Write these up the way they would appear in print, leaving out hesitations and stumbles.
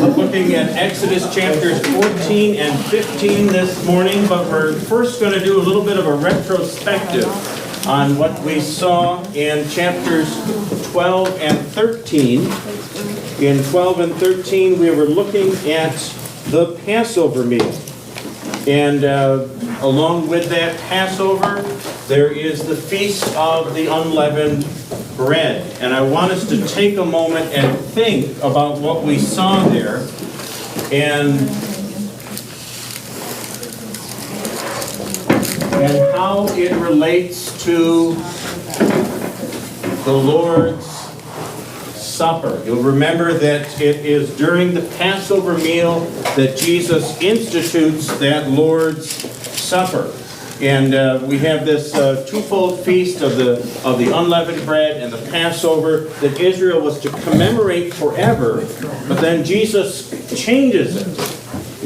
I'm looking at Exodus chapters 14 and 15 this morning, but we're first going to do a little bit of a retrospective on what we saw in chapters 12 and 13. In 12 and 13, we were looking at the Passover meal. And along with that Passover, there is the Feast of the Unleavened Bread. And I want us to take a moment and think about what we saw there and how it relates to the Lord's Supper. You'll remember that it is during the Passover meal that Jesus institutes that Lord's Supper. And we have this twofold feast of the unleavened bread and the Passover that Israel was to commemorate forever, but then Jesus changes it.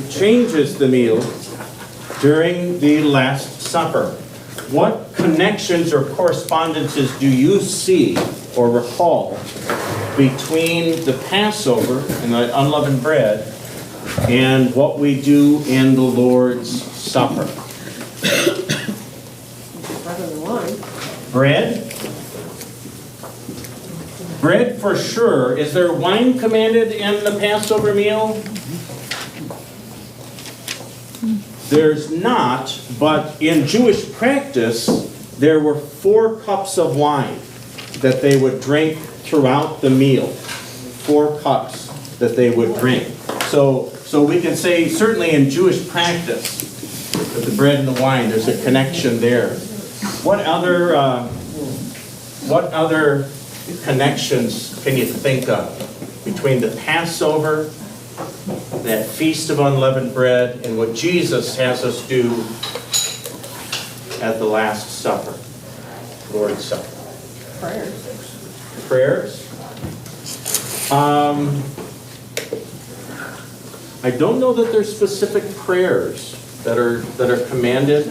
He changes the meal during the Last Supper. What connections or correspondences do you see or recall between the Passover and the unleavened bread and what we do in the Lord's Supper? Bread? Bread for sure. Is there wine commanded in the Passover meal? There's not, but in Jewish practice, there were 4 cups of wine that they would drink throughout the meal. 4 cups that they would drink. So we can say, certainly in Jewish practice, with the bread and the wine, there's a connection there. What other connections can you think of? between the Passover, that Feast of Unleavened Bread, and what Jesus has us do at the Last Supper, Lord's Supper. Prayers? I don't know that there's specific prayers that are commanded.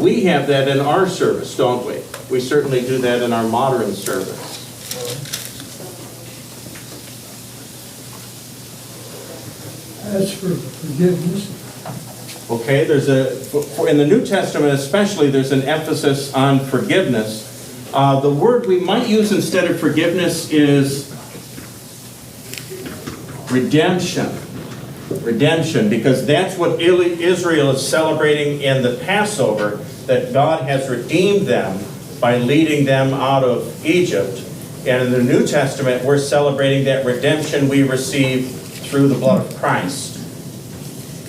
We have that in our service, don't we? We certainly do that in our modern service. As for forgiveness, Okay, in the New Testament especially, there's an emphasis on forgiveness. The word we might use instead of forgiveness is redemption. Redemption, because that's what Israel is celebrating in the Passover, that God has redeemed them by leading them out of Egypt. And in the New Testament, we're celebrating that redemption we receive through the blood of Christ.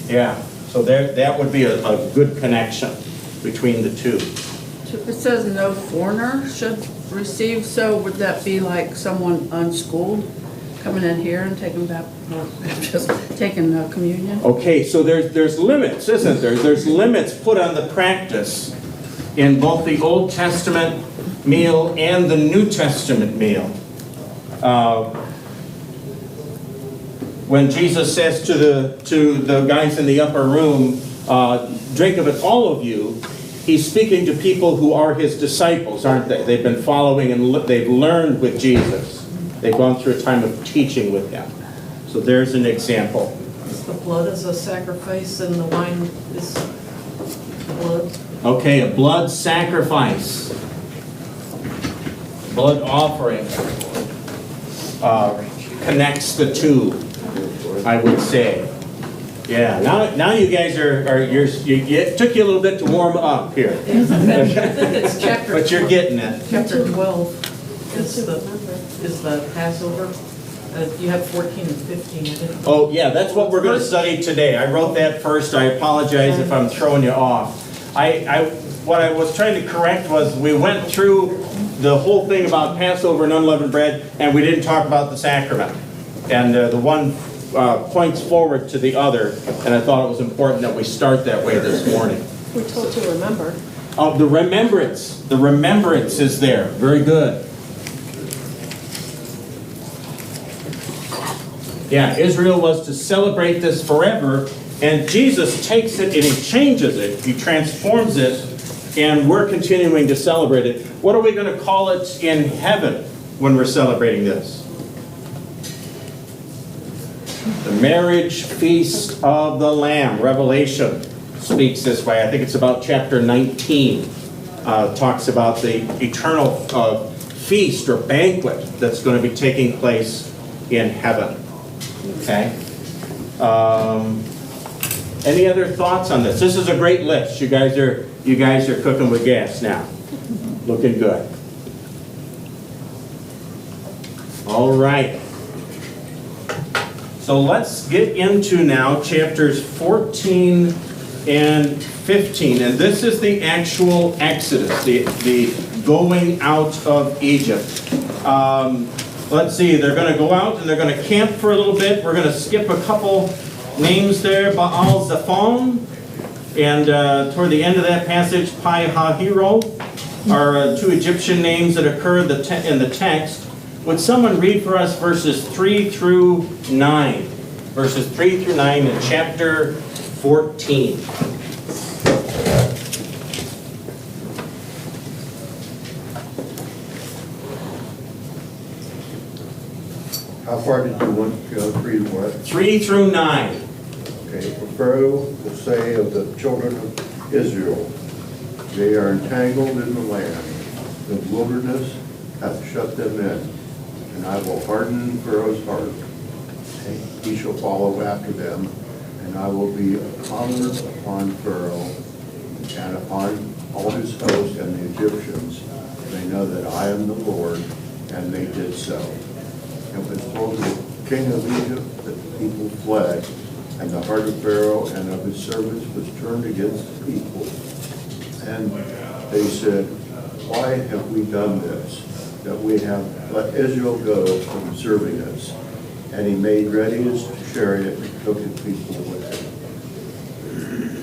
Yeah, so that would be a good connection between the two. It says no foreigner should receive, so would that be like someone unschooled coming in here and taking communion? Okay, so there's limits, isn't there? There's limits put on the practice in both the Old Testament meal and the New Testament meal. When Jesus says to the guys in the upper room, drink of it, all of you, he's speaking to people who are his disciples, aren't they? They've been following and they've learned with Jesus. They've gone through a time of teaching with him. So there's an example. The blood is a sacrifice and the wine is blood. Okay, a blood sacrifice. Blood offering connects the two, I would say. Yeah, now you guys it took you a little bit to warm up here. I think it's chapter. But you're getting it. Chapter 12 is the Passover. You have 14 and 15. I didn't. Oh, yeah, that's what we're going to study today. I wrote that first. I apologize if I'm throwing you off. What I was trying to correct was we went through the whole thing about Passover and unleavened bread, and we didn't talk about the sacrament. And the one points forward to the other, and I thought it was important that we start that way this morning. We're told to remember. Oh, the remembrance. The remembrance is there. Very good. Yeah, Israel was to celebrate this forever, and Jesus takes it and he changes it. He transforms it, and we're continuing to celebrate it. What are we going to call it in heaven when we're celebrating this? The marriage feast of the Lamb. Revelation speaks this way. I think it's about chapter 19. Talks about the eternal feast or banquet that's going to be taking place in heaven. Okay. Any other thoughts on this? This is a great list. You guys are cooking with gas now. Looking good. All right. So let's get into now chapters 14 and 15. And this is the actual Exodus, the going out of Egypt. Let's see, they're going to go out and they're going to camp for a little bit. We're going to skip a couple names there. Baal Zephon, and toward the end of that passage, Pi Hahiro are two Egyptian names that occur in the text. Would someone read for us verses 3 through 9? Verses 3 through 9 in chapter 14. How far did you want to go? 3 to what? 3 through 9. Okay, for Pharaoh will say of the children of Israel, they are entangled in the land. The wilderness hath shut them in, and I will harden Pharaoh's heart. And he shall follow after them, and I will be a commoner upon Pharaoh and upon all his host and the Egyptians. They know that I am the Lord, and they did so. It was told the king of Egypt that the people fled, and the heart of Pharaoh and of his servants was turned against the people. And they said, why have we done this? that we have let Israel go from serving us. And he made ready his chariot and took his people with him.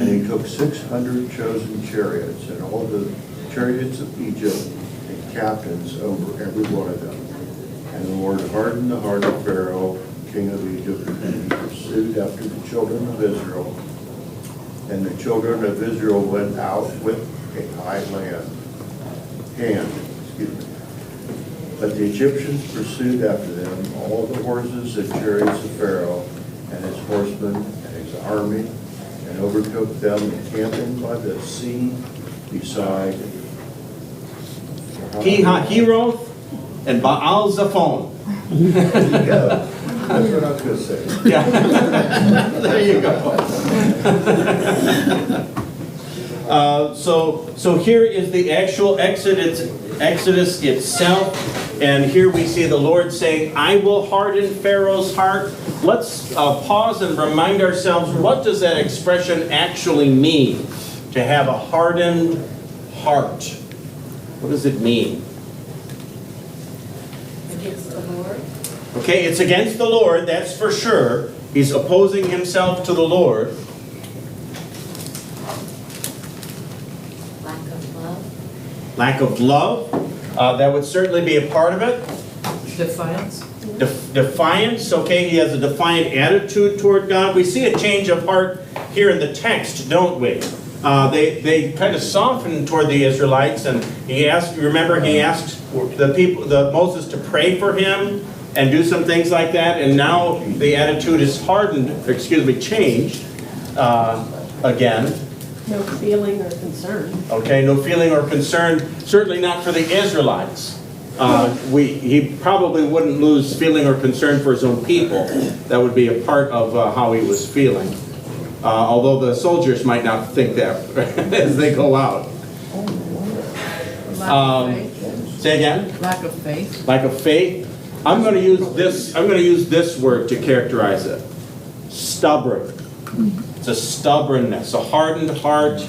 And he took 600 chosen chariots and all the chariots of Egypt and captains over every one of them. And the Lord hardened the heart of Pharaoh, king of Egypt, and he pursued after the children of Israel. And the children of Israel went out with a high hand. But the Egyptians pursued after them all the horses and chariots of Pharaoh and his horsemen and his army, and overtook them encamping by the sea beside Pi-hahiroth and Baal-zephon. There you go. That's what I was going to say. Yeah. There you go. So here is the actual Exodus itself, and here we see the Lord saying, I will harden Pharaoh's heart. Let's pause and remind ourselves, what does that expression actually mean? To have a hardened heart. What does it mean? Against the Lord. Okay, it's against the Lord, that's for sure. He's opposing himself to the Lord. Lack of love. Lack of love, that would certainly be a part of it. Defiance? Defiance, okay, he has a defiant attitude toward God. We see a change of heart here in the text, don't we? They kind of softened toward the Israelites, and he asked Moses to pray for him and do some things like that, and now the attitude is changed again. No feeling or concern. Okay, no feeling or concern, certainly not for the Israelites. He probably wouldn't lose feeling or concern for his own people. That would be a part of how he was feeling. Although the soldiers might not think that as they go out. Lack of faith. Say again? Lack of faith. Lack of faith. I'm going to use this word to characterize it. Stubborn. It's a stubbornness. A hardened heart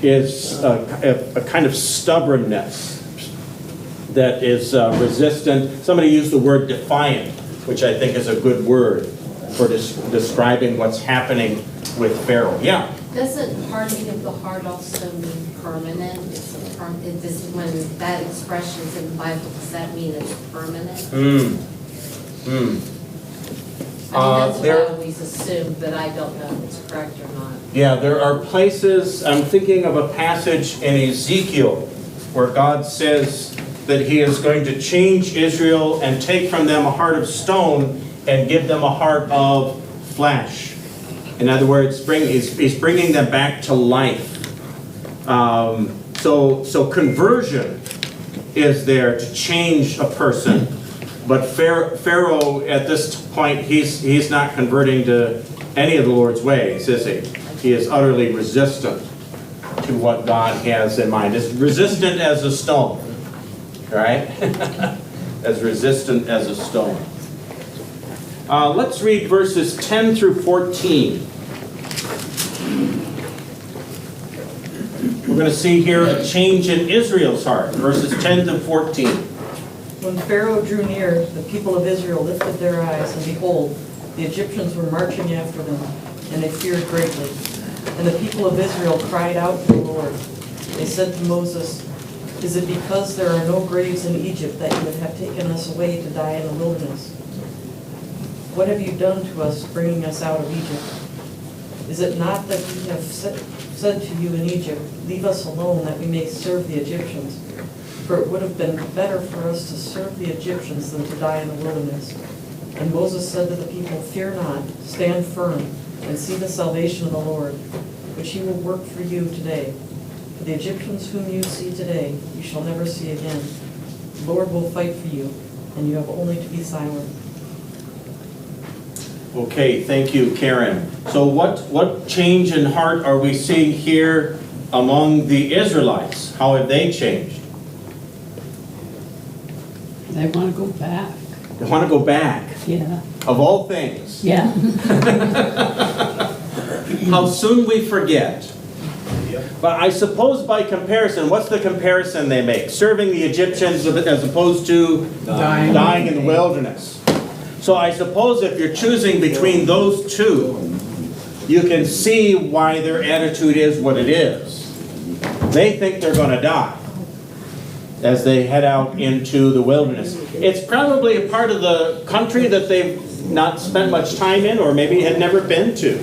is a kind of stubbornness that is resistant. Somebody used the word defiant, which I think is a good word for describing what's happening with Pharaoh. Yeah? Doesn't hardening of the heart also mean permanent? When that expression is in the Bible, does that mean it's permanent? I mean, that's what I always assume, but I don't know if it's correct or not. Yeah, there are places, I'm thinking of a passage in Ezekiel where God says that he is going to change Israel and take from them a heart of stone and give them a heart of flesh. In other words, he's bringing them back to life. So conversion is there to change a person, but Pharaoh at this point, he's not converting to any of the Lord's ways, is he? He is utterly resistant to what God has in mind. As resistant as a stone, right? As resistant as a stone. Let's read verses 10 through 14. We're going to see here a change in Israel's heart, verses 10 to 14. When Pharaoh drew near, the people of Israel lifted their eyes, and behold, the Egyptians were marching after them, and they feared greatly. And the people of Israel cried out to the Lord. They said to Moses, "Is it because there are no graves in Egypt that you would have taken us away to die in the wilderness? What have you done to us, bringing us out of Egypt? Is it not that we have said to you in Egypt, 'Leave us alone, that we may serve the Egyptians'? For it would have been better for us to serve the Egyptians than to die in the wilderness." And Moses said to the people, "Fear not, stand firm, and see the salvation of the Lord, which he will work for you today. For the Egyptians whom you see today, you shall never see again. The Lord will fight for you, and you have only to be silent." Okay, thank you, Karen. So what change in heart are we seeing here among the Israelites? How have they changed? They want to go back. They want to go back, Yeah. of all things. Yeah. How soon we forget. But I suppose by comparison, what's the comparison they make? Serving the Egyptians as opposed to dying in the wilderness. So I suppose if you're choosing between those two, you can see why their attitude is what it is. They think they're going to die as they head out into the wilderness. It's probably a part of the country that they've not spent much time in, or maybe had never been to.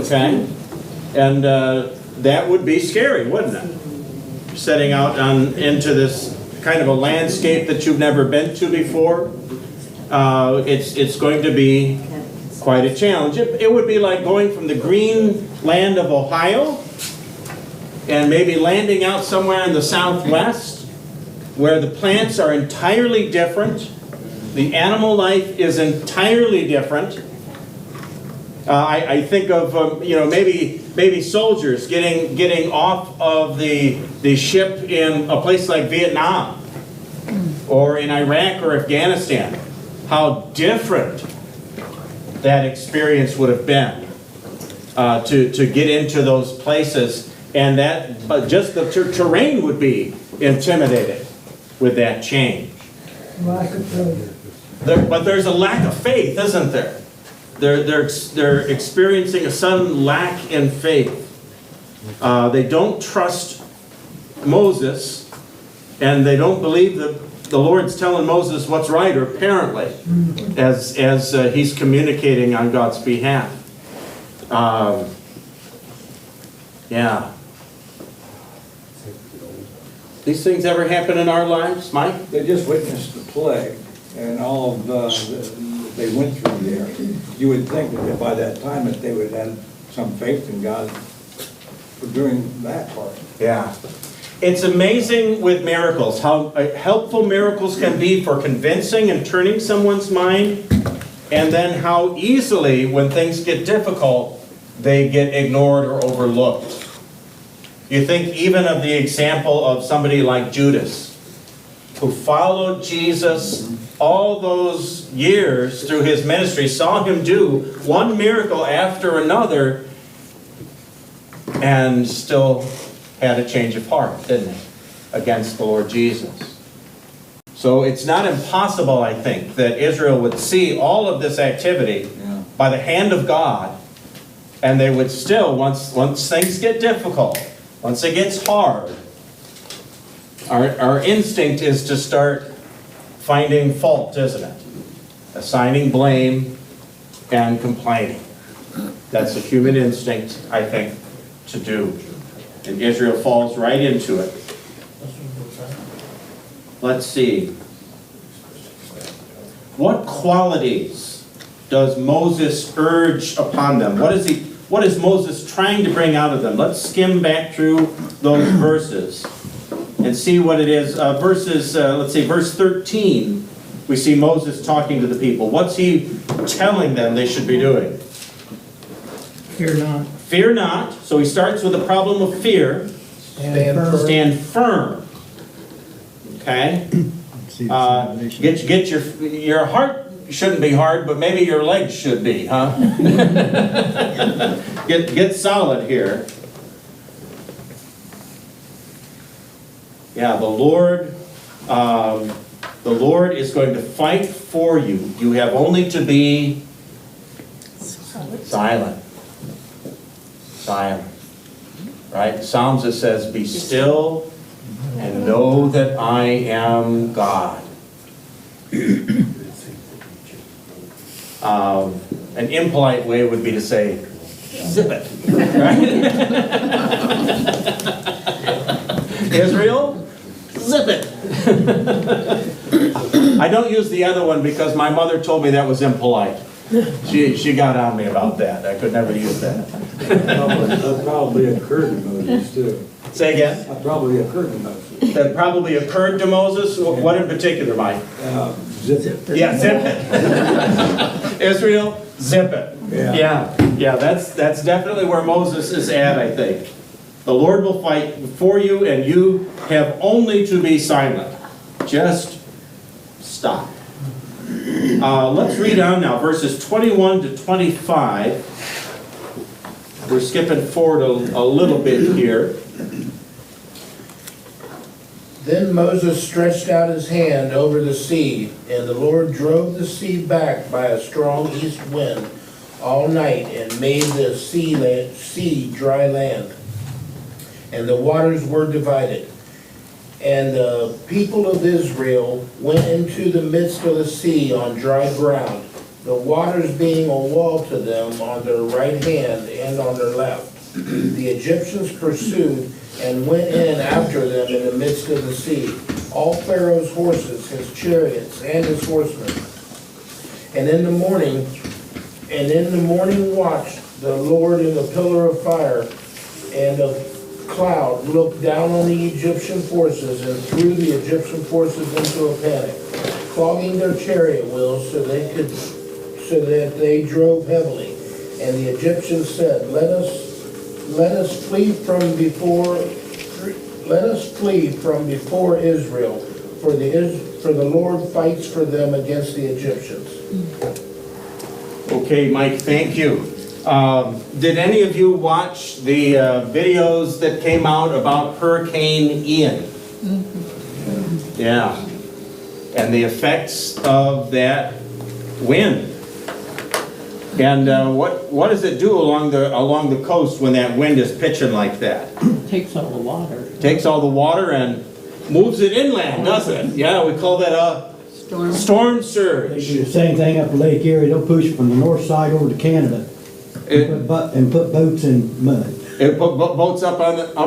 Okay? And that would be scary, wouldn't it? Setting out into this kind of a landscape that you've never been to before. It's going to be quite a challenge. It would be like going from the green land of Ohio and maybe landing out somewhere in the Southwest where the plants are entirely different. The animal life is entirely different. I think of maybe soldiers getting off of the ship in a place like Vietnam or in Iraq or Afghanistan. How different that experience would have been to get into those places, and that just the terrain would be intimidated with that change. Lack of faith. But there's a lack of faith, isn't there? They're experiencing a sudden lack in faith. They don't trust Moses, and they don't believe that the Lord's telling Moses what's right, or apparently, as he's communicating on God's behalf. Yeah. These things ever happen in our lives, Mike? They just witnessed the plague and all of they went through there. You would think that by that time that they would have some faith in God for doing that part. Yeah. It's amazing with miracles, how helpful miracles can be for convincing and turning someone's mind, and then how easily, when things get difficult, they get ignored or overlooked. You think even of the example of somebody like Judas, who followed Jesus all those years through his ministry, saw him do one miracle after another, and still had a change of heart, didn't he, against the Lord Jesus. So it's not impossible, I think, that Israel would see all of this activity by the hand of God, and they would still, once things get difficult, once it gets hard, our instinct is to start finding fault, isn't it? Assigning blame and complaining. That's a human instinct, I think, to do. And Israel falls right into it. Let's see. What qualities does Moses urge upon them? What is Moses trying to bring out of them? Let's skim back through those verses and see what it is. Let's see, verse 13, we see Moses talking to the people. What's he telling them they should be doing? Fear not. Fear not. So he starts with the problem of fear. Stand firm. Okay? Get your heart shouldn't be hard, but maybe your legs should be, huh? Get solid here. Yeah, the Lord is going to fight for you. You have only to be silent. Silent. Right? Psalms, it says, be still and know that I am God. An impolite way would be to say, zip it. Right? Israel, zip it. I don't use the other one because my mother told me that was impolite. She got on me about that. I could never use that. That probably occurred to Moses too. Say again? That probably occurred to Moses. That probably occurred to Moses? What in particular, Mike? Zip it. Yeah, zip it. Israel, zip it. Yeah, that's definitely where Moses is at, I think. The Lord will fight for you, and you have only to be silent. Just stop. Let's read on now, verses 21 to 25. we're skipping forward a little bit here. Then Moses stretched out his hand over the sea, and the Lord drove the sea back by a strong east wind all night, and made the sea dry land, and the waters were divided. And the people of Israel went into the midst of the sea on dry ground, the waters being a wall to them on their right hand and on their left. The Egyptians pursued and went in after them in the midst of the sea, all Pharaoh's horses, his chariots, and his horsemen. And in the morning watch, the Lord in a pillar of fire and of cloud looked down on the Egyptian forces and threw the Egyptian forces into a panic, clogging their chariot wheels so that they drove heavily. And the Egyptians said, Let us flee from before Israel, for the Lord fights for them against the Egyptians. Okay, Mike, thank you. Did any of you watch the videos that came out about Hurricane Ian? Yeah. And the effects of that wind. And what does it do along the coast when that wind is pitching like that? Takes all the water. Takes all the water and moves it inland, doesn't it? Yeah, we call that a storm They surge. do the same thing up in Lake Erie, they'll push from the north side over to Canada and put boats in mud. It put boats up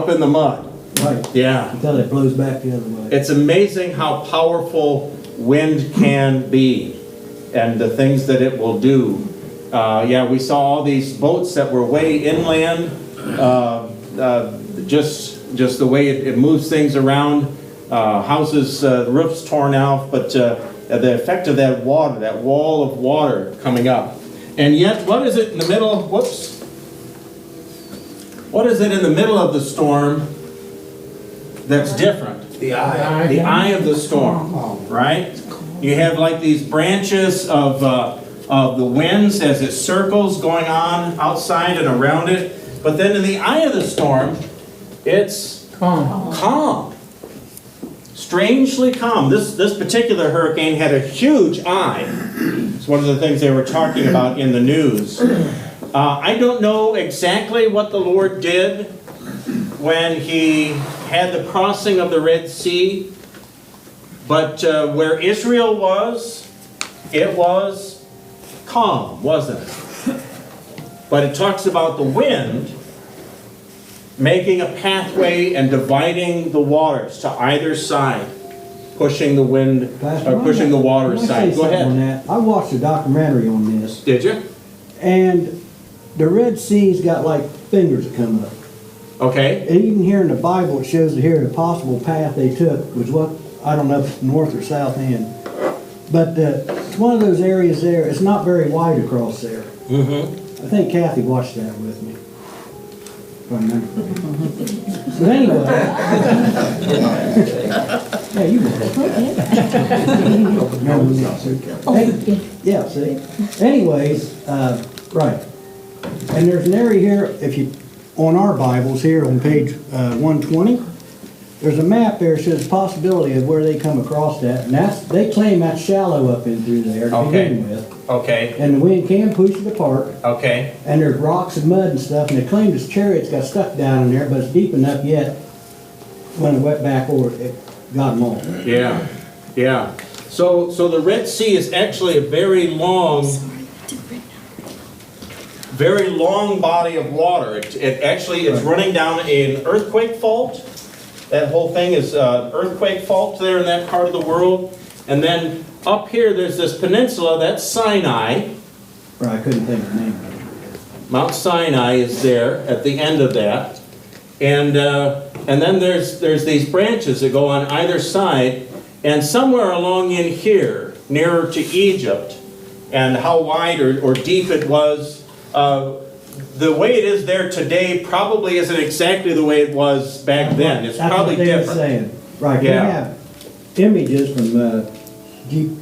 in the mud. Right, Yeah. until it blows back the other way. It's amazing how powerful wind can be and the things that it will do. Yeah, we saw all these boats that were way inland, just the way it moves things around, houses, roofs torn out, but the effect of that water, that wall of water coming up. And yet, what is it in the middle? Whoops. What is it in the middle of the storm that's different? The eye. The eye of the storm, right? You have like these branches of the winds as it circles going on outside and around it. But then in the eye of the storm, it's calm. Strangely calm. This particular hurricane had a huge eye. It's one of the things they were talking about in the news. I don't know exactly what the Lord did when he had the crossing of the Red Sea, but where Israel was, it was calm, wasn't it? But it talks about the wind making a pathway and dividing the waters to either side, pushing the wind, Pastor, or pushing the water let me say aside. Go something on ahead. that. I watched a documentary on this, Did you? and the Red Sea's got like fingers that come up. Okay. And even here in the Bible, it shows that here the possible path they took was what, I don't know if it's north or south end. But it's one of those areas there, it's not very wide across there. Mm-hmm. I think Kathy watched that with me. If I remember. But anyway. Yeah, you know. Yeah, see? Anyways, right. And there's an area here, if you, on our Bibles here on page 120, there's a map there that shows possibility of where they come across that. And they claim that's shallow up in through there to begin with. Okay. And the wind can push it apart. Okay. And there's rocks and mud and stuff, and they claim this chariot's got stuck down in there, but it's deep enough yet when it went back over, it got them all. Yeah. Yeah. So the Red Sea is actually a very long body of water. It actually is running down an earthquake fault. That whole thing is an earthquake fault there in that part of the world. And then up here, there's this peninsula, that's Sinai. Right, I couldn't think of the name of it. Mount Sinai is there at the end of that. And then there's these branches that go on either side. And somewhere along in here, nearer to Egypt, and how wide or deep it was, the way it is there today probably isn't exactly the way it was back then. It's That's probably what they were different. saying. Right, Yeah. they have images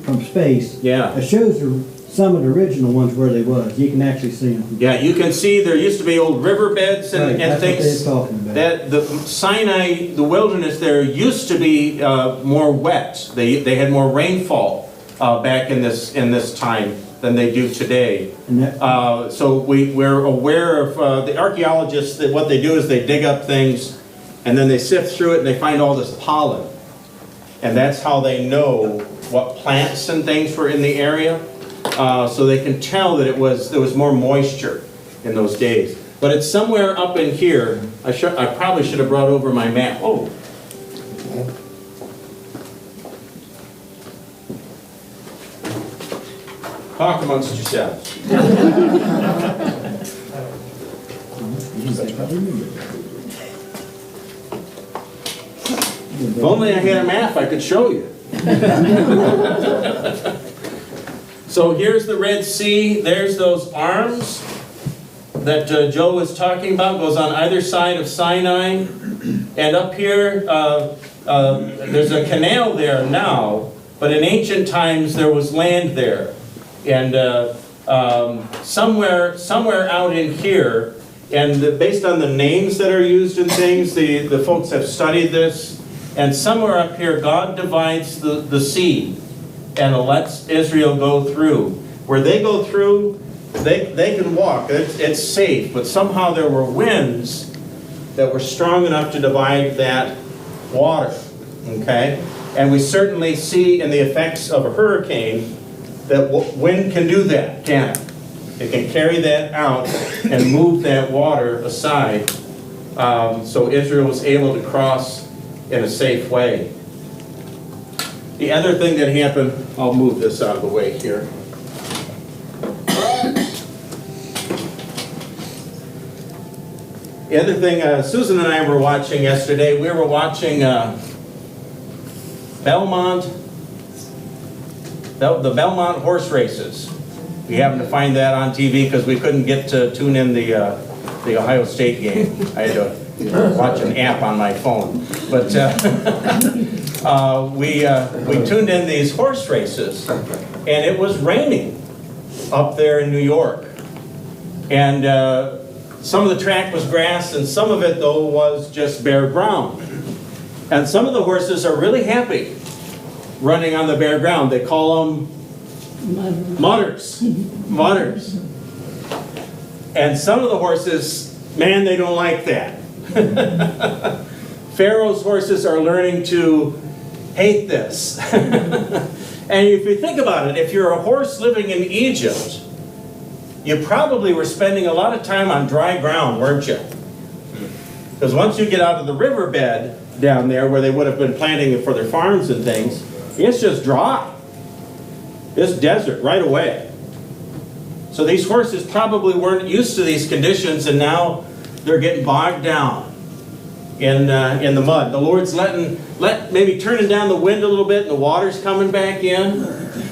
from space Yeah. that shows the some of the original ones where they was. You can actually see them. Yeah, you can see there used to be old riverbeds Right, and that's what things. they're talking about. That the Sinai, the wilderness there used to be more wet. They had more rainfall back in this time than they do today. And that, So we're aware of the archaeologists, that what they do is they dig up things and then they sift through it and they find all this pollen. And that's how they know what plants and things were in the area. So they can tell that there was more moisture in those days. But it's somewhere up in here. I probably should have brought over my map. Oh. Talk amongst yourselves. If only I had a map, I could show you. So here's the Red Sea. There's those arms that Joe was talking about, goes on either side of Sinai. And up here, there's a canal there now, but in ancient times there was land there. And somewhere out in here, and based on the names that are used in things, the folks have studied this, and somewhere up here God divides the sea and lets Israel go through. Where they go through, they can walk, it's safe, but somehow there were winds that were strong enough to divide that water, okay? And we certainly see in the effects of a hurricane that wind can do that, can't it? It can carry that out and move that water aside. So Israel was able to cross in a safe way. The other thing that happened, I'll move this out of the way here. The other thing, Susan and I were watching yesterday, we were watching the Belmont horse races. We happened to find that on TV because we couldn't get to tune in the Ohio State game. I had to watch an app on my phone. But we tuned in these horse races, and it was raining up there in New York. And some of the track was grass, and some of it, though, was just bare ground. And some of the horses are really happy running on the bare ground. They call them mudders. Mudders. And some of the horses, man, they don't like that. Pharaoh's horses are learning to hate this. And if you think about it, if you're a horse living in Egypt, you probably were spending a lot of time on dry ground, weren't you? Because once you get out of the riverbed down there where they would have been planting for their farms and things, it's just dry. It's desert right away. So these horses probably weren't used to these conditions, and now they're getting bogged down in the mud. The Lord's maybe turning down the wind a little bit, and the water's coming back in,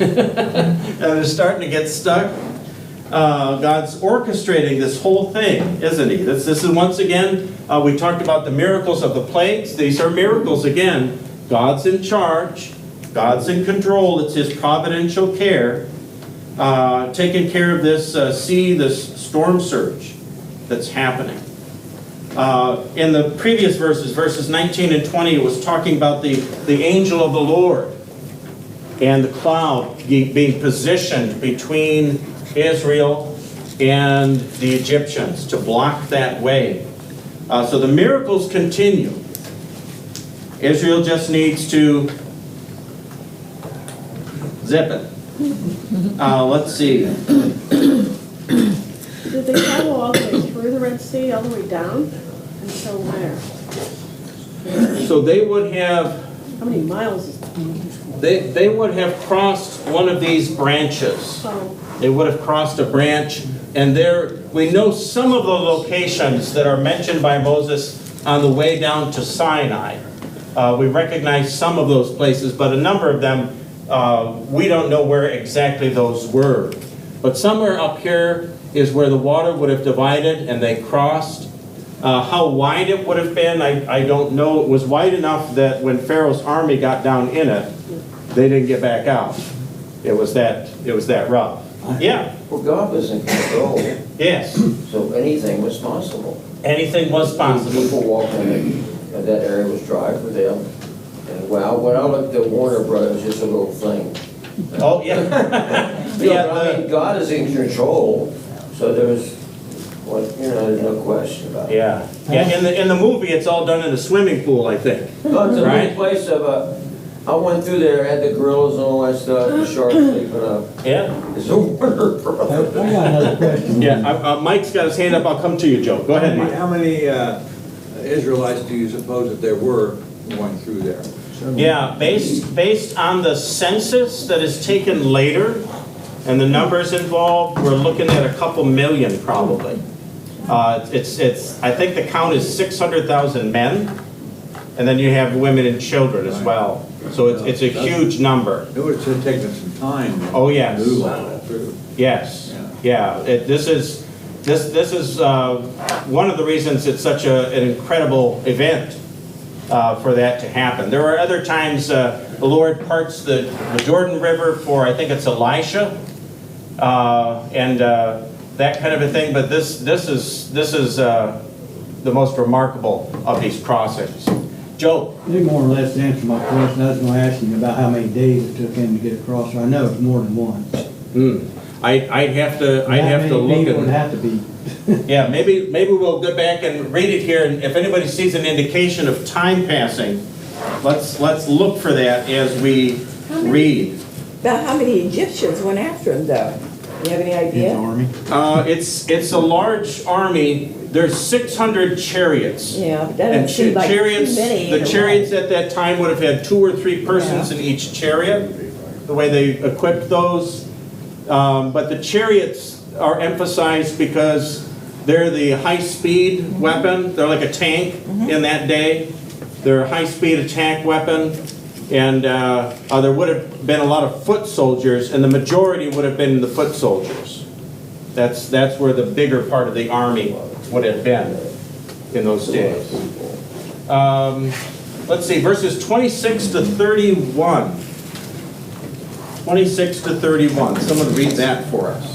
and they're starting to get stuck. God's orchestrating this whole thing, isn't He? This is once again, we talked about the miracles of the plagues. These are miracles again. God's in charge. God's in control. It's His providential care, taking care of this this storm surge that's happening. In the previous verses 19 and 20, it was talking about the angel of the Lord and the cloud being positioned between Israel and the Egyptians to block that way. So the miracles continue. Israel just needs to zip it. Let's see. Did they travel all the way through the Red Sea, all the way down? And so where? So they would have, How many miles is they would have crossed one of these branches. so? They would have crossed a branch, and there we know some of the locations that are mentioned by Moses on the way down to Sinai. We recognize some of those places, but a number of them we don't know where exactly those were. But somewhere up here is where the water would have divided and they crossed. How wide it would have been, I don't know. It was wide enough that when Pharaoh's army got down in it, they didn't get back out. It was that rough. Yeah, Well, God was in control, yes. so anything was possible. Anything was possible. People walking in, that area was dry for them. And wow, when I looked at Warner Brothers, just a little thing. Oh, yeah. Yeah, I mean, God is in control, so there's, well, there's no question about it. Yeah, yeah. In the movie, it's all done in a swimming pool, I think. Oh, it's a Right. neat place I went through there, had the gorillas and all that stuff, the sharks sleeping up. Yeah. It's a Warner I Brothers. got another question. Yeah. Mike's got his hand up. I'll come to you, Joe. Go ahead, Mike. How many Israelites do you suppose that there were going through there? Yeah, based on the census that is taken later and the numbers involved, we're looking at a couple million probably. I think the count is 600,000 men, and then you have women and children as well. So it's a huge number. It would have taken some time. Oh, yes. To move all that through. Yes, yeah. This is one of the reasons it's such an incredible event for that to happen. There are other times the Lord parts the Jordan River for, I think it's Elisha, and that kind of a thing. But this is the most remarkable of these crossings. Joe? You more or less answered my question. I was going to ask you about how many days it took him to get across. I know it's more than one. I'd have to look It would at. have to be. Yeah, maybe we'll go back and read it here, and if anybody sees an indication of time passing, let's look for that as we read. About how many Egyptians went after him, though? You have any His idea? army. It's a large army. There's 600 chariots. Yeah, but that And doesn't seem like chariots, too many. the in a chariots at that time would have had 2 or 3 persons in each chariot, the way they equipped those. But the chariots are emphasized because they're the high-speed weapon. They're like a tank in that day. They're a high-speed attack weapon. And there would have been a lot of foot soldiers, and the majority would have been the foot soldiers. That's where the bigger part of the army would have been in those days. Let's see, verses 26 to 31. 26 to 31. Someone read that for us.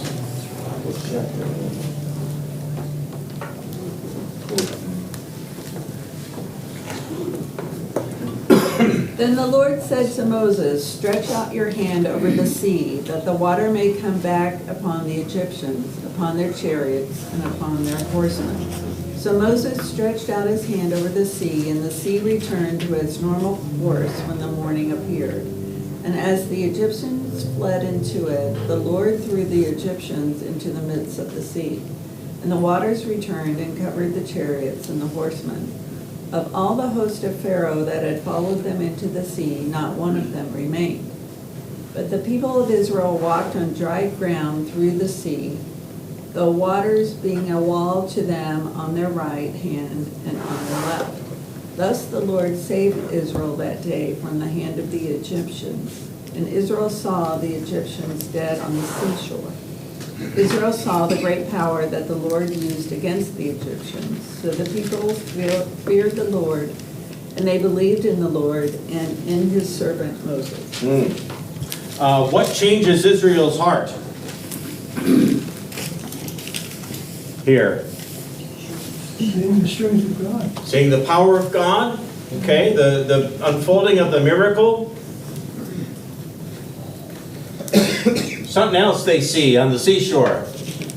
Then the Lord said to Moses, "Stretch out your hand over the sea, that the water may come back upon the Egyptians, upon their chariots, and upon their horsemen." So Moses stretched out his hand over the sea, and the sea returned to its normal course when the morning appeared. And as the Egyptians fled into it, the Lord threw the Egyptians into the midst of the sea. And the waters returned and covered the chariots and the horsemen. Of all the host of Pharaoh that had followed them into the sea, not one of them remained. But the people of Israel walked on dry ground through the sea, the waters being a wall to them on their right hand and on their left. Thus the Lord saved Israel that day from the hand of the Egyptians, and Israel saw the Egyptians dead on the seashore. Israel saw the great power that the Lord used against the Egyptians. So the people feared the Lord, and they believed in the Lord and in his servant Moses. What changes Israel's heart? Here. Seeing the strength of God. Seeing the power of God, okay, the unfolding of the miracle. Something else they see on the seashore.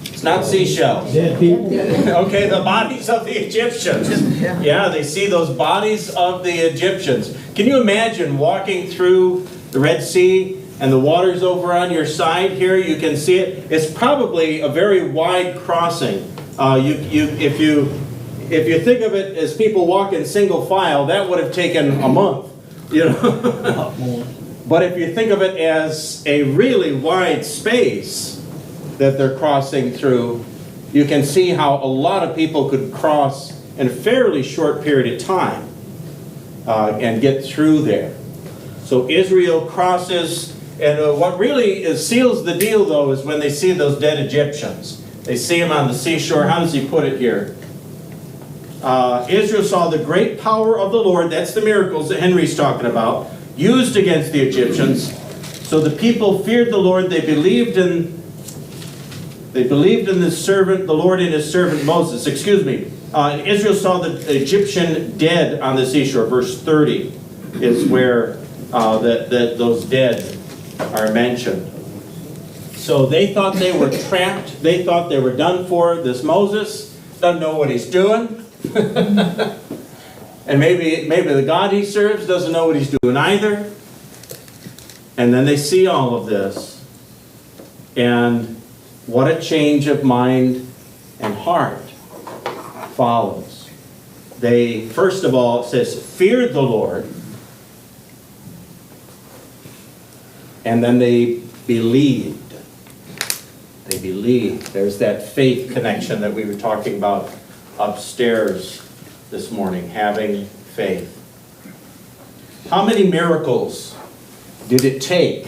It's not seashells. Dead people. Okay, the bodies of the Egyptians. Yeah, they see those bodies of the Egyptians. Can you imagine walking through the Red Sea and the water's over on your side here? You can see it. It's probably a very wide crossing. If you think of it as people walk in single file, that would have taken a month, you know. But if you think of it as a really wide space that they're crossing through, you can see how a lot of people could cross in a fairly short period of time and get through there. So Israel crosses, and what really seals the deal, though, is when they see those dead Egyptians. They see them on the seashore. How does he put it here? Israel saw the great power of the Lord, that's the miracles that Henry's talking about, used against the Egyptians. So the people feared the Lord, they believed in They believed in the Lord and his servant Moses. Excuse me. Israel saw the Egyptian dead on the seashore. Verse 30 is where those dead are mentioned. So they thought they were trapped. They thought they were done for. This Moses doesn't know what he's doing. And maybe the God he serves doesn't know what he's doing either. And then they see all of this. And what a change of mind and heart follows. They, first of all, it says, feared the Lord. And then they believed. They believed. There's that faith connection that we were talking about upstairs this morning, having faith. How many miracles did it take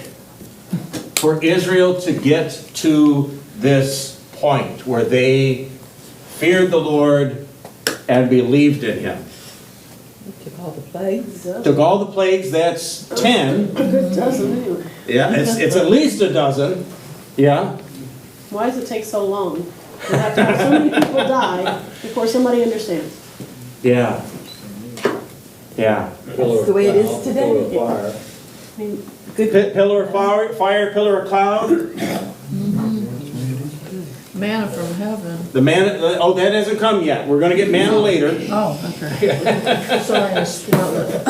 for Israel to get to this point where they feared the Lord and believed in him? Took all the plagues. Took all the plagues, that's 10. A good dozen anyway. Yeah, it's at least a dozen. Yeah. Why does it take so long? You have to have so many people die before somebody understands. Yeah. Yeah. That's the way it is today. Pillar of fire. I mean, Pillar of fire, pillar of cloud. Manna from heaven. The manna, oh, that hasn't come yet. We're going to get manna later. Oh, okay. Sorry, I swallowed it.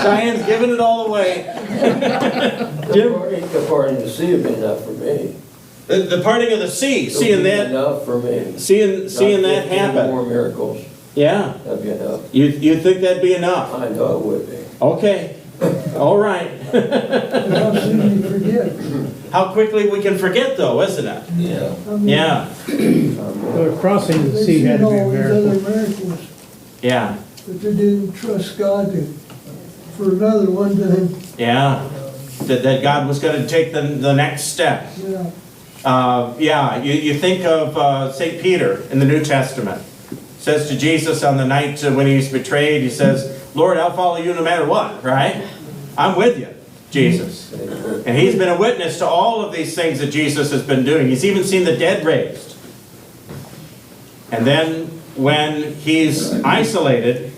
Diane's giving it all away. The parting of the sea would be enough for me. The parting of the sea, seeing that, Enough for me. seeing that Not 15 happen. more miracles, Yeah. that'd be enough. You think that'd be enough? I know it would be. Okay. All right. How quickly we can forget, though, isn't it? Yeah. Yeah. The crossing of the sea had to be a miracle. miracles, Yeah. but they didn't trust God for another one time. Yeah. That God was going to take the next step. Yeah. You think of St. Peter in the New Testament. Says to Jesus on the night when he's betrayed, he says, Lord, I'll follow you no matter what, right? I'm with you, Jesus. And he's been a witness to all of these things that Jesus has been doing. He's even seen the dead raised. And then when he's isolated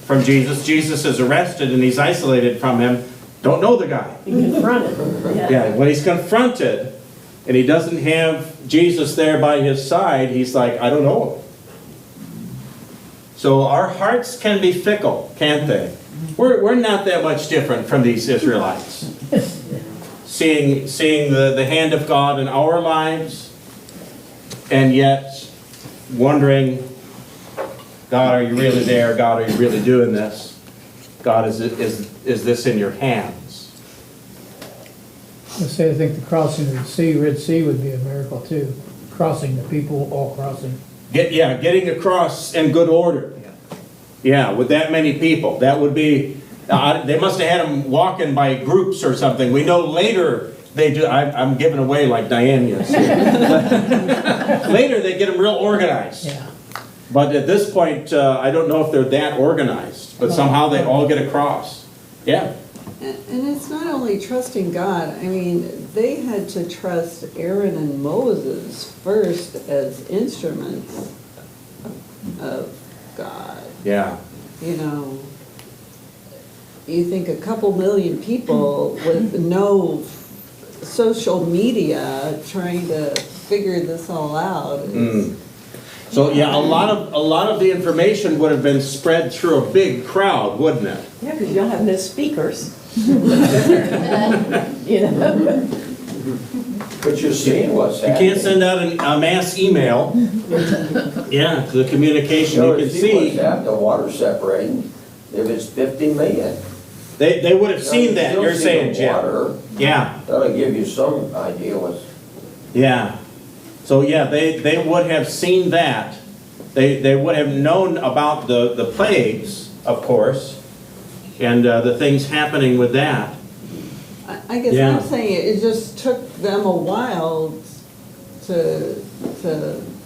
from Jesus, Jesus is arrested and he's isolated from him. Don't know the guy. be confronted. Yeah, when he's confronted and he doesn't have Jesus there by his side, he's like, I don't know him. So our hearts can be fickle, can't they? We're not that much different from these Israelites. Seeing the hand of God in our lives, and yet wondering, God, are you really there? God, are you really doing this? God, is this in your hands? Let's say I think the crossing of the sea, Red Sea, would be a miracle too. Crossing, the people all crossing. Getting across in good order. Yeah, with that many people. That would be, they must have had them walking by groups or something. We know later they do, I'm giving away like Diane is. Later they get them real organized. Yeah. But at this point, I don't know if they're that organized, but somehow they all get across. Yeah. And it's not only trusting God, I mean, they had to trust Aaron and Moses first as instruments of God. Yeah. You know, you think a couple million people with no social media trying to figure this all out is, So yeah, a lot of the information would have been spread through a big crowd, wouldn't it? Yeah, because you don't have no speakers. You know? But you're seeing what's You happening. can't send out a mass email. Yeah, the communication, you can what's see. happening, the water separating, if it's 50 million. They would have seen that, You'll you're see saying, the Jim. water. Yeah, That'll give you some idea what's, yeah. So yeah, they would have seen that. They would have known about the plagues, of course, and the things happening with that. I guess Yeah. I'm saying it just took them a while to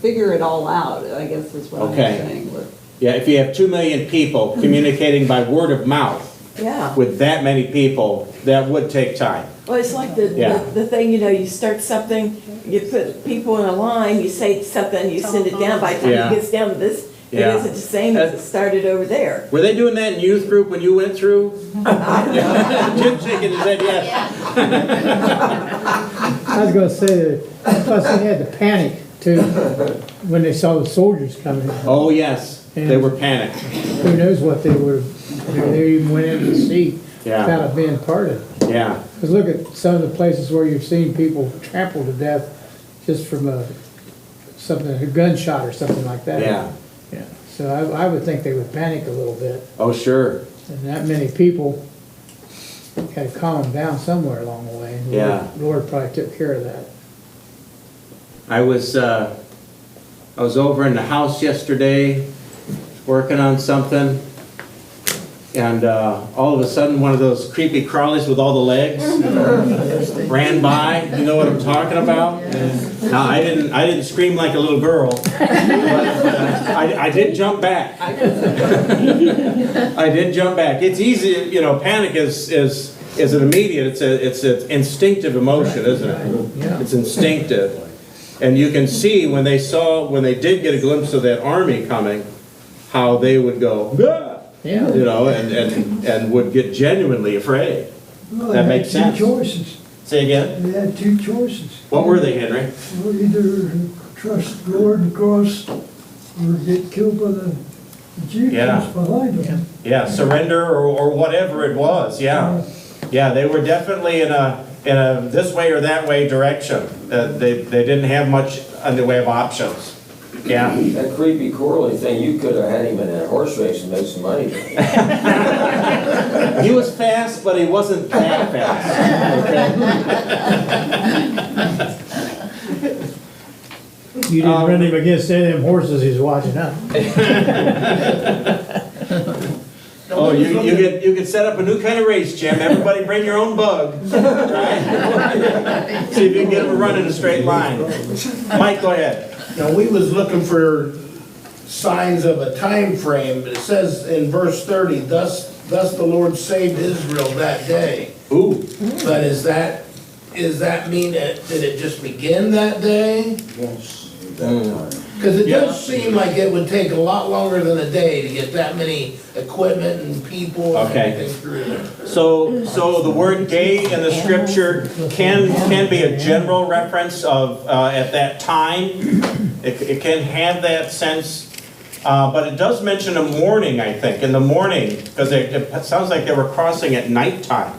figure it all out, I guess is what I'm Okay. saying. Yeah, if you have 2 million people communicating by word of mouth, Yeah. with that many people, that would take time. Well, it's like Yeah. the thing, you start something, you put people in a line, you say something, you send it down, by the time Yeah. it gets down to this, it Yeah. isn't the same as it started over there. Were they doing that in youth group when you went through? Jim's shaking his head, yes. I was gonna say, that plus they had to panic too, when they saw the soldiers coming. Oh, yes, they were panicked. Who knows what they would, they even went into the sea Yeah. without it being part of it. Yeah, Because look at some of the places where you've seen people trampled to death just from a gunshot or something like that. yeah. Yeah. So I would think they would panic a little bit, Oh, sure. and that many people had to calm them down somewhere along the way. And the Yeah. Lord probably took care of that. I was over in the house yesterday, working on something, and all of a sudden, one of those creepy crawlies with all the legs ran by. You know what I'm talking about? Now, I didn't scream like a little girl, but I did jump back. I did jump back. It's easy, panic is an immediate, it's an instinctive emotion, isn't it? Yeah. It's instinctive. And you can see when they did get a glimpse of that army coming, how they would go, "Ah!" Yeah. and would get genuinely afraid. Well, That they makes had sense. two choices. Say again? They had two choices. What were they, Henry? Well, either trust the Lord and cross or get killed by the Egyptians Yeah. behind them. Yeah, surrender or whatever it was, yeah. Yeah, they were definitely in a this way or that way direction. They didn't have much in the way of options. Yeah. That creepy Corley thing, you could have had him in a horse race and made some money. He was fast, but he wasn't that fast. You didn't run him against any of them horses he's watching up. Oh, you could set up a new kind of race, Jim. Everybody bring your own bug, right? See if you can get them to run in a straight line. Mike, go ahead. Now, we was looking for signs of a time frame, but it says in verse 30, thus the Lord saved Israel that day. Ooh. But does that mean that, did it just begin that day? Because it does seem like it would take a lot longer than a day to get that many equipment and people and Okay. everything through there. So the word day in the scripture can be a general reference of at that time. It can have that sense, but it does mention a morning, I think, in the morning, because it sounds like they were crossing at nighttime.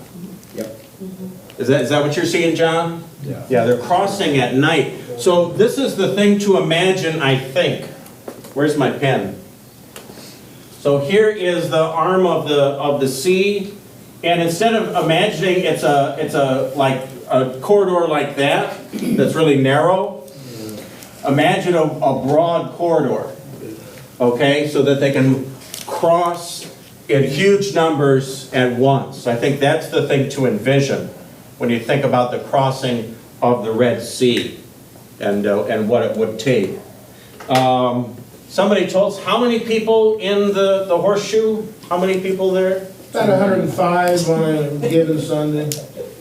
Yep. Is that what you're seeing, John? Yeah. Yeah, they're crossing at night. So this is the thing to imagine, I think. Where's my pen? So here is the arm of the sea, and instead of imagining it's a like a corridor like that that's really narrow, imagine a broad corridor. Okay, so that they can cross in huge numbers at once. I think that's the thing to envision when you think about the crossing of the Red Sea and what it would take. Somebody told us, how many people in the horseshoe? How many people there? About 105 on a given Sunday.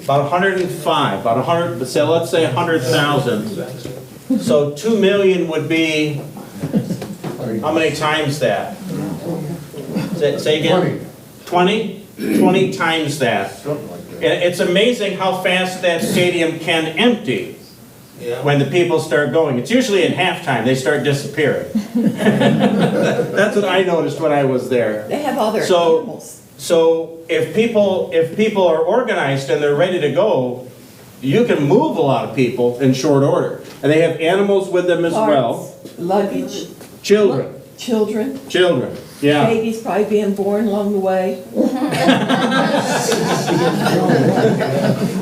About 105, about 100, so let's say 100,000. So 2 million would be, how many times that? Say again? 20? 20 times that. It's amazing how fast that stadium can empty when the people start going. It's usually at halftime, they start disappearing. That's what I noticed when I was there. They have all their animals. So if people are organized and they're ready to go, you can move a lot of people in short order. And they have animals with them as well. Luggage. Children. Children. Children, yeah. Babies probably being born along the way.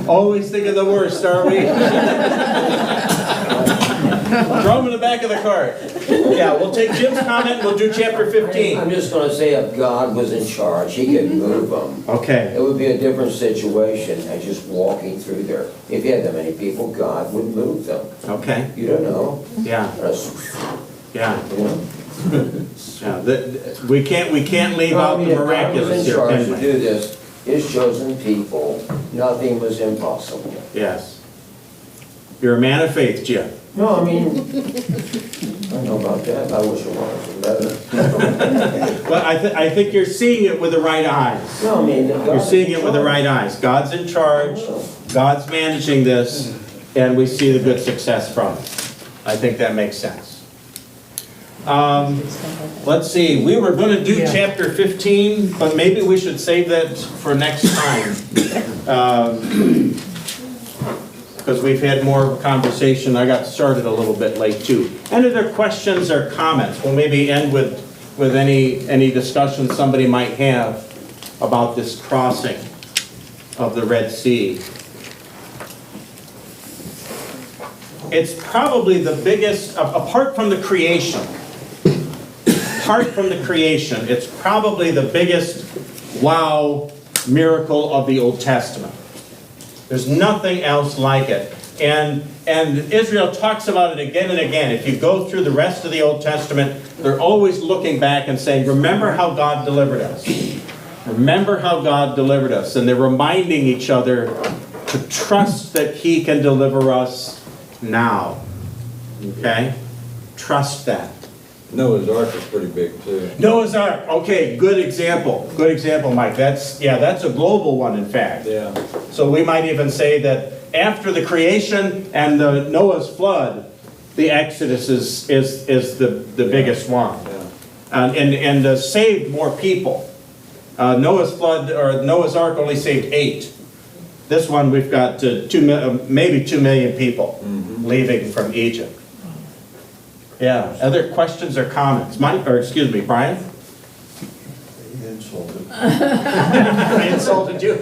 Always think of the worst, are we? Throw them in the back of the cart. Yeah, we'll take Jim's comment and we'll do chapter 15. I'm just gonna say if God was in charge, he could move them. Okay. It would be a different situation than just walking through there. If you had that many people, God would move them. Okay. You don't know. Yeah. Yeah. You know? Yeah. We can't leave out the If God was miraculous in here, charge can to we? do this, His chosen people, nothing was impossible. Yes. You're a man of faith, Jim. No, I mean, I don't know about that, I wish it was better. Well, I think you're seeing it with the right eyes. No, I mean, You're seeing it with the right eyes. God's in charge, God's managing this, and we see the good success from it. I think that makes sense. Let's see, we were going to do chapter 15, but maybe we should save that for next time. Because we've had more conversation. I got started a little bit late too. Any other questions or comments? We'll maybe end with any discussion somebody might have about this crossing of the Red Sea. It's probably the biggest, apart from the creation, it's probably the biggest wow miracle of the Old Testament. There's nothing else like it. And Israel talks about it again and again. If you go through the rest of the Old Testament, they're always looking back and saying, remember how God delivered us. Remember how God delivered us. And they're reminding each other to trust that He can deliver us now. Okay? Trust that. Noah's Ark is pretty big too. Noah's Ark. Okay, good example. Good example, Mike. That's a global one, in fact. Yeah. So we might even say that after the creation and the Noah's flood, the Exodus is the biggest one. Yeah. And saved more people. Noah's flood or Noah's Ark only saved 8. This one we've got maybe 2 million people leaving from Egypt. Yeah. Other questions or comments? Mike, or excuse me, Brian? You insulted. I insulted you.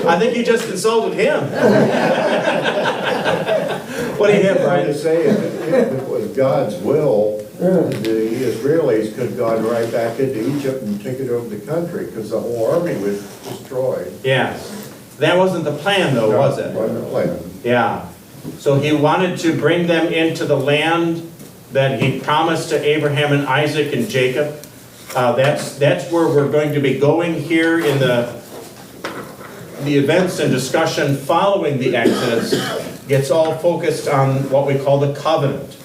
I think you just insulted him. What do you have, Brian? To say if it was God's will, the Israelis could have gone right back into Egypt and taken over the country because the whole army was destroyed. Yes. That wasn't the plan, though, was it? Wasn't the plan. Yeah. So He wanted to bring them into the land that He promised to Abraham and Isaac and Jacob. That's where we're going to be going here in the events and discussion following the Exodus. Gets all focused on what we call the covenant,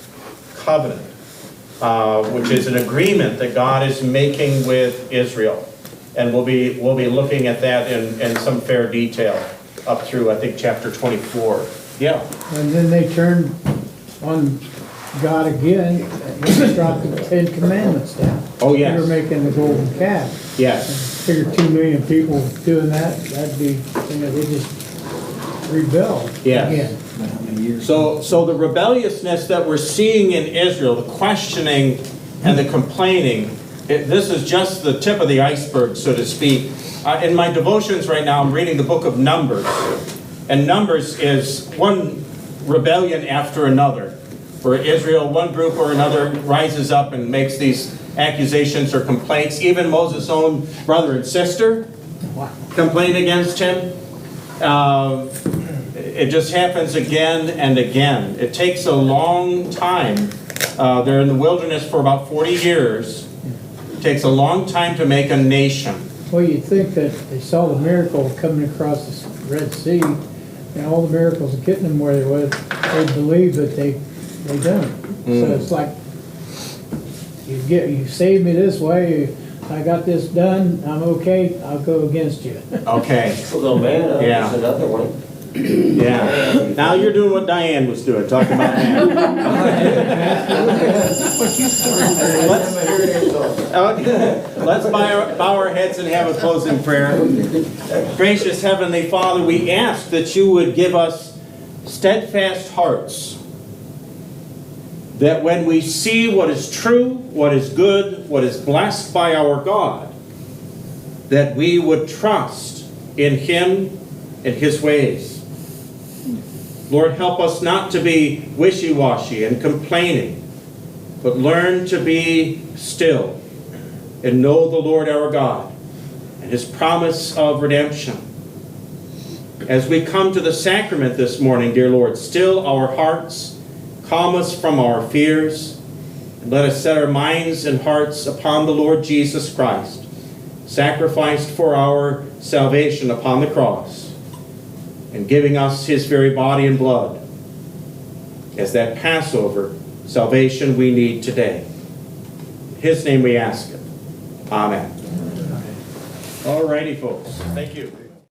which is an agreement that God is making with Israel, and we'll be looking at that in some fair detail up through I think chapter 24. Yeah. And then they turned on God again, and He dropped the 10 Commandments down. Oh, yes. They were making the golden calf. Yes. Figure 2 million people doing that'd be, they just rebelled Yes. again. So the rebelliousness that we're seeing in Israel, the questioning and the complaining, this is just the tip of the iceberg, so to speak. In my devotions right now, I'm reading the book of Numbers. And Numbers is one rebellion after another, where Israel, one group or another, rises up and makes these accusations or complaints. Even Moses' own brother and sister complain against him. It just happens again and again. It takes a long time. They're in the wilderness for about 40 years. It takes a long time to make a nation. Well, you'd think that they saw the miracle coming across the Red Sea, and all the miracles of getting them where they were, they believe that they done it. So it's like, you saved me this way, I got this done, I'm okay, I'll go against you. Okay. Well, manna is another one. Yeah. Now you're doing what Diane was doing, talking about that. Let's bow our heads and have a closing prayer. Gracious Heavenly Father, we ask that You would give us steadfast hearts, that when we see what is true, what is good, what is blessed by our God, that we would trust in Him and His ways. Lord, help us not to be wishy-washy and complaining, but learn to be still and know the Lord our God and His promise of redemption. As we come to the sacrament this morning, dear Lord, still our hearts, calm us from our fears, and let us set our minds and hearts upon the Lord Jesus Christ, sacrificed for our salvation upon the cross, and giving us his very body and blood as that Passover salvation we need today. In his name we ask it. Amen. All righty, folks. Thank you.